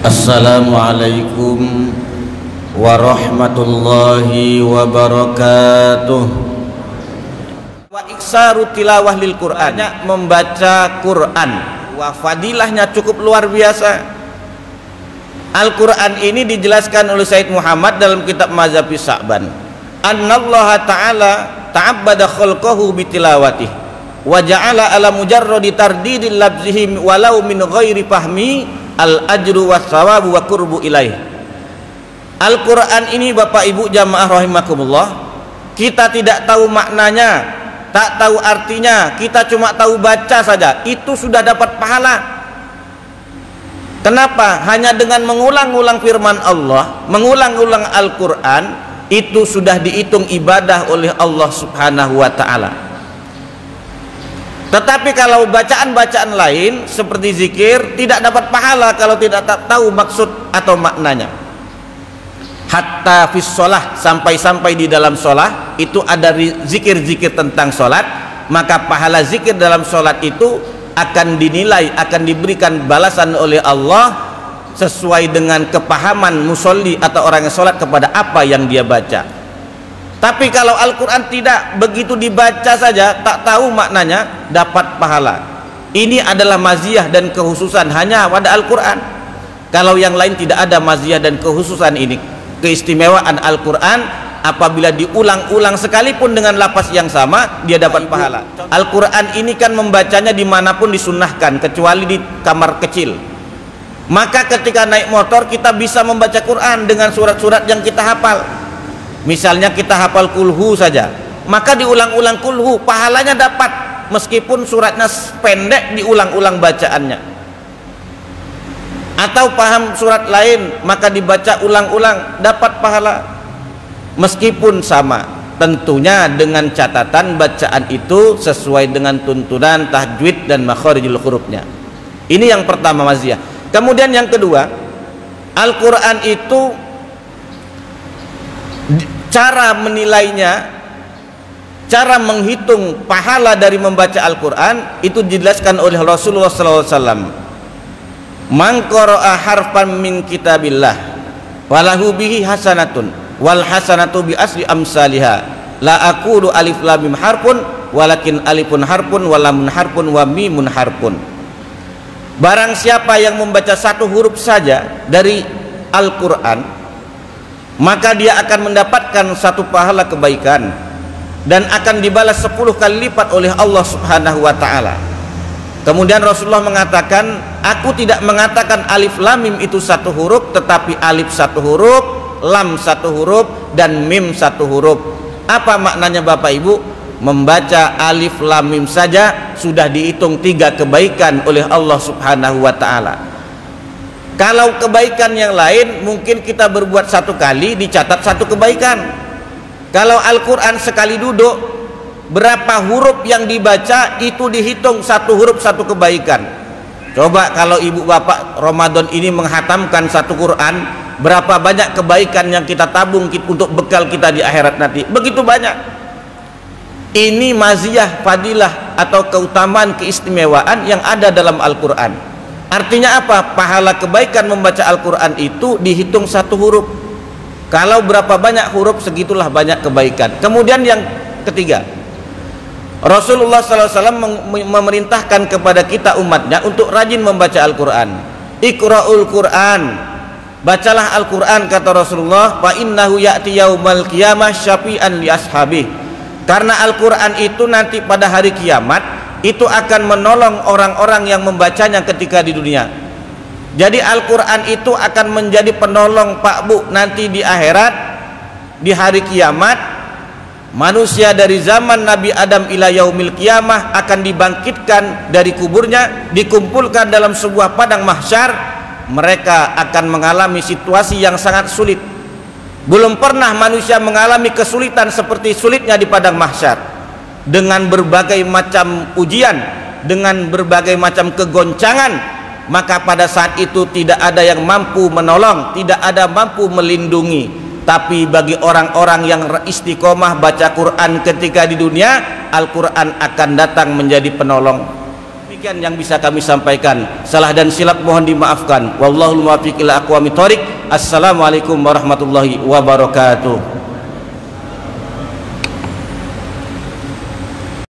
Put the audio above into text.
Assalamualaikum warahmatullahi wabarakatuh. Wa iksaru tilawah lil Qur'an, membaca Quran. Wa fadilahnya cukup luar biasa. Al-Quran ini dijelaskan oleh Sayyid Muhammad dalam kitab Mazhabi Sa'ban. Annallaha ta'ala ta'abbada khalqahu bitilawatih wa ja'ala ala mujarradi tardidil labzihim walau min ghairi fahmi al-ajru was-sawabu wa qurbu ilaih. Al-Quran ini Bapak Ibu jamaah rahimakumullah, kita tidak tahu maknanya, tak tahu artinya, kita cuma tahu baca saja, itu sudah dapat pahala. Kenapa? Hanya dengan mengulang-ulang firman Allah, mengulang-ulang Al-Quran, itu sudah dihitung ibadah oleh Allah subhanahu wa ta'ala. Tetapi kalau bacaan-bacaan lain seperti zikir tidak dapat pahala kalau tidak tahu maksud atau maknanya. Hatta fis sholah, sampai-sampai di dalam sholat itu ada zikir-zikir tentang sholat, maka pahala zikir dalam sholat itu akan dinilai, akan diberikan balasan oleh Allah sesuai dengan kepahaman musolli atau orang yang sholat kepada apa yang dia baca. Tapi kalau Al-Quran tidak, begitu dibaca saja tak tahu maknanya dapat pahala. Ini adalah maziyah dan kekhususan hanya pada Al-Quran. Kalau yang lain tidak ada maziyah dan kekhususan ini. Keistimewaan Al-Quran apabila diulang-ulang sekalipun dengan lafaz yang sama dia dapat pahala. Al-Quran ini kan membacanya dimanapun disunnahkan kecuali di kamar kecil. Maka ketika naik motor kita bisa membaca Quran dengan surat-surat yang kita hafal. Misalnya kita hafal kulhu saja, maka diulang-ulang kulhu, pahalanya dapat meskipun suratnya pendek, diulang-ulang bacaannya. Atau paham surat lain maka dibaca ulang-ulang, dapat pahala meskipun sama, tentunya dengan catatan bacaan itu sesuai dengan tuntunan tahjwid dan makharijul hurufnya. Ini yang pertama maziyah. Kemudian yang kedua, Al-Quran itu cara menilainya, cara menghitung pahala dari membaca Al-Quran itu dijelaskan oleh Rasulullah SAW. Man qara'a harfan min kitabillah walahu bihi hasanatun wal hasanatu bi asli amsalihha la aqulu alif lam mim harfun walakin alifun harfun wa lamun harfun wa mimun harfun. Barang siapa yang membaca satu huruf saja dari Al-Quran, maka dia akan mendapatkan satu pahala kebaikan dan akan dibalas 10 kali lipat oleh Allah subhanahu wa ta'ala. Kemudian Rasulullah mengatakan, aku tidak mengatakan alif lam mim itu satu huruf, tetapi alif satu huruf, lam satu huruf, dan mim satu huruf. Apa maknanya Bapak Ibu? Membaca alif lam mim saja sudah dihitung 3 kebaikan oleh Allah subhanahu wa ta'ala. Kalau kebaikan yang lain mungkin kita berbuat satu kali dicatat satu kebaikan. Kalau Al-Quran sekali duduk berapa huruf yang dibaca itu dihitung satu huruf satu kebaikan. Coba kalau ibu bapak Ramadan ini menghatamkan satu Quran, berapa banyak kebaikan yang kita tabung untuk bekal kita di akhirat nanti. Begitu banyak. Ini maziyah, fadilah atau keutamaan, keistimewaan yang ada dalam Al-Quran. Artinya apa? Pahala kebaikan membaca Al-Quran itu dihitung satu huruf. Kalau berapa banyak huruf segitulah banyak kebaikan. Kemudian yang ketiga, Rasulullah SAW memerintahkan kepada kita umatnya untuk rajin membaca Al-Quran. Iqra'ul Quran, bacalah Al-Quran kata Rasulullah. Fa innahu ya'ti yaumal qiyamah syafi'an li ashabih. Karena Al-Quran itu nanti pada hari kiamat itu akan menolong orang-orang yang membacanya ketika di dunia. Jadi Al-Quran itu akan menjadi penolong Pak Bu nanti di akhirat, di hari kiamat. Manusia dari zaman Nabi Adam ila yaumil qiyamah akan dibangkitkan dari kuburnya, dikumpulkan dalam sebuah padang mahsyar. Mereka akan mengalami situasi yang sangat sulit. Belum pernah manusia mengalami kesulitan seperti sulitnya di padang mahsyar. Dengan berbagai macam ujian, dengan berbagai macam kegoncangan, maka pada saat itu tidak ada yang mampu menolong, tidak ada mampu melindungi. Tapi bagi orang-orang yang istiqomah baca Quran ketika di dunia, Al-Quran akan datang menjadi penolong. Demikian yang bisa kami sampaikan. Salah dan silap mohon dimaafkan. Wallahul muwaffiq ila aqwamit thoriq. Assalamualaikum warahmatullahi wabarakatuh.